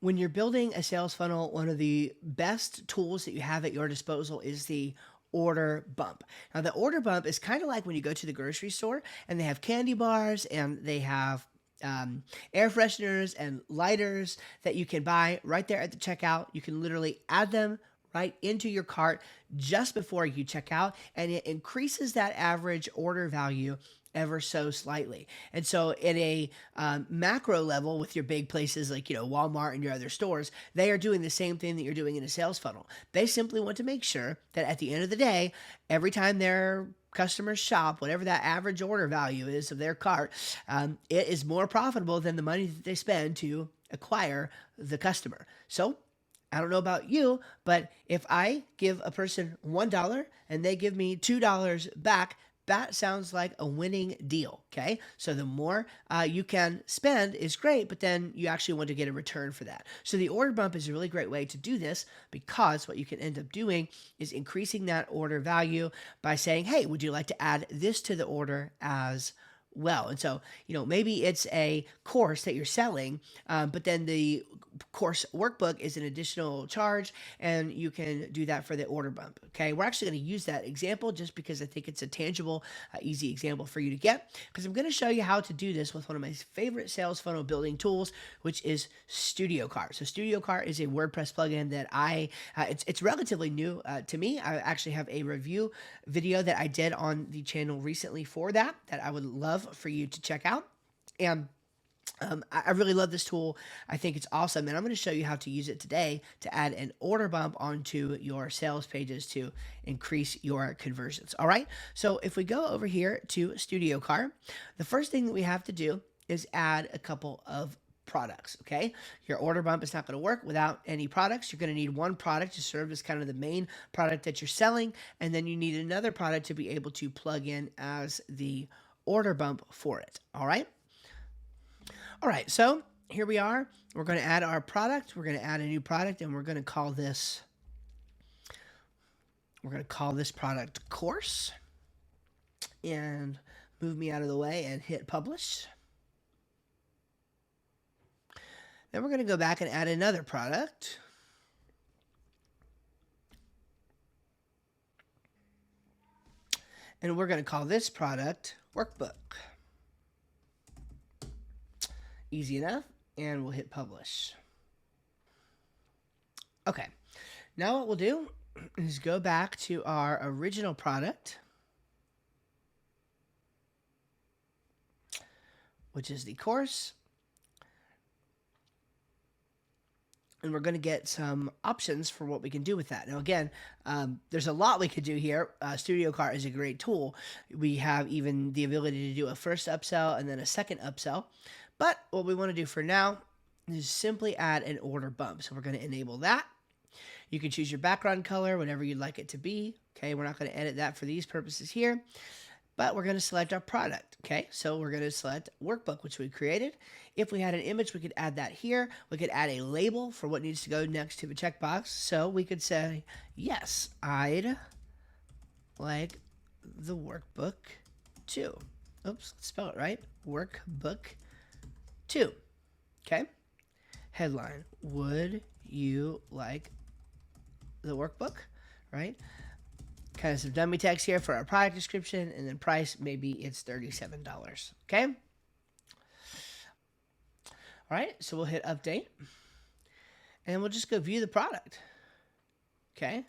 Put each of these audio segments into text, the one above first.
When you're building a sales funnel, one of the best tools that you have at your disposal is the order bump. Now, the order bump is kind of like when you go to the grocery store and they have candy bars and they have air fresheners and lighters that you can buy right there at the checkout. You can literally add them right into your cart just before you check out, and it increases that average order value ever so slightly. And so, in a macro level, with your big places like Walmart and your other stores, they are doing the same thing that you're doing in a sales funnel. They simply want to make sure that at the end of the day, every time their customers shop, whatever that average order value is of their cart, it is more profitable than the money that they spend to acquire the customer. So I don't know about you, but if I give a person $1 and they give me $2 back, that sounds like a winning deal. Okay. So the more you can spend is great, but then you actually want to get a return for that. So the order bump is a really great way to do this, because what you can end up doing is increasing that order value by saying, hey, would you like to add this to the order as well? And so, maybe it's a course that you're selling, but then the course workbook is an additional charge, and you can do that for the order bump. Okay. We're actually going to use that example just because I think it's a tangible, easy example for you to get, because I'm going to show you how to do this with one of my favorite sales funnel building tools, which is Studiocart. So Studiocart is a WordPress plugin that it's relatively new to me. I actually have a review video that I did on the channel recently for that I would love for you to check out. And I really love this tool. I think it's awesome. And I'm going to show you how to use it today to add an order bump onto your sales pages to increase your conversions. All right. So if we go over here to Studiocart, the first thing that we have to do is add a couple of products. Okay. Your order bump is not going to work without any products. You're going to need one product to serve as kind of the main product that you're selling. And then you need another product to be able to plug in as the order bump for it. All right. All right, so here we are. We're going to add our product. We're going to add a new product, and we're going to call this product course. And move me out of the way and hit publish. Then we're going to go back and add another product. And we're going to call this product workbook. Easy enough, and we'll hit publish. Okay, now what we'll do is go back to our original product, which is the course. And we're going to get some options for what we can do with that. Now, again, there's a lot we could do here. Studiocart is a great tool. We have even the ability to do a first upsell and then a second upsell. But what we want to do for now is simply add an order bump. So we're going to enable that. You can choose your background color, whatever you'd like it to be. Okay, we're not going to edit that for these purposes here. But we're going to select our product. Okay, so we're going to select workbook, which we created. If we had an image, we could add that here. We could add a label for what needs to go next to the checkbox. So we could say, yes, I'd like the workbook too. Oops, let's spell it right. Workbook 2. Okay. Headline, would you like the workbook? Right? Kind of some dummy text here for our product description, and then price, maybe it's $37. Okay. All right. So we'll hit update, and we'll just go view the product. Okay.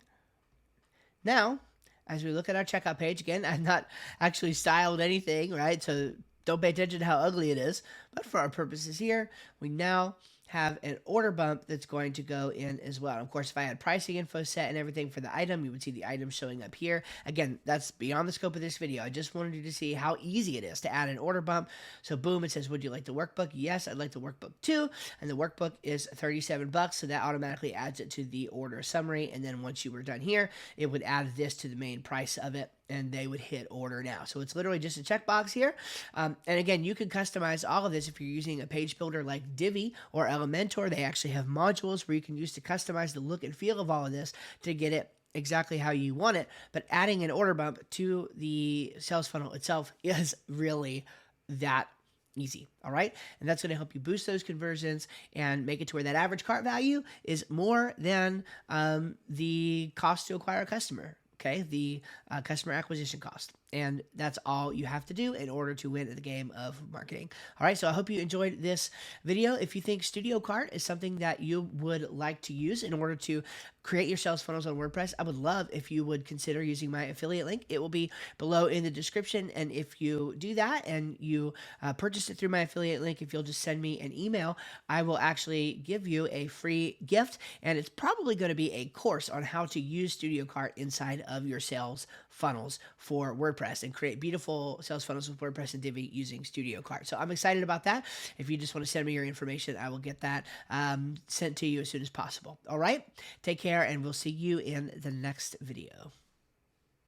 Now, as we look at our checkout page, again, I've not actually styled anything, right? So don't pay attention to how ugly it is. But for our purposes here, we now have an order bump that's going to go in as well. Of course, if I had pricing info set and everything for the item, you would see the item showing up here. Again, that's beyond the scope of this video. I just wanted you to see how easy it is to add an order bump. So boom, it says, would you like the workbook? Yes, I'd like the workbook too. And the workbook is $37. So that automatically adds it to the order summary. And then once you were done here, it would add this to the main price of it, and they would hit order now. So it's literally just a checkbox here. And again, you can customize all of this if you're using a page builder like Divi or Elementor. They actually have modules where you can use to customize the look and feel of all of this to get it exactly how you want it. But adding an order bump to the sales funnel itself is really that Easy. All right. And that's going to help you boost those conversions and make it to where that average cart value is more than the cost to acquire a customer. Okay. The customer acquisition cost. And that's all you have to do in order to win at the game of marketing. All right. So I hope you enjoyed this video. If you think Studiocart is something that you would like to use in order to create your sales funnels on WordPress, I would love if you would consider using my affiliate link. It will be below in the description. And if you do that and you purchase it through my affiliate link, if you'll just send me an email, I will actually give you a free gift. And it's probably going to be a course on how to use Studiocart inside of your sales funnels for WordPress and create beautiful sales funnels with WordPress and Divi using Studiocart. So I'm excited about that. If you just want to send me your information, I will get that sent to you as soon as possible. All right. Take care, and we'll see you in the next video.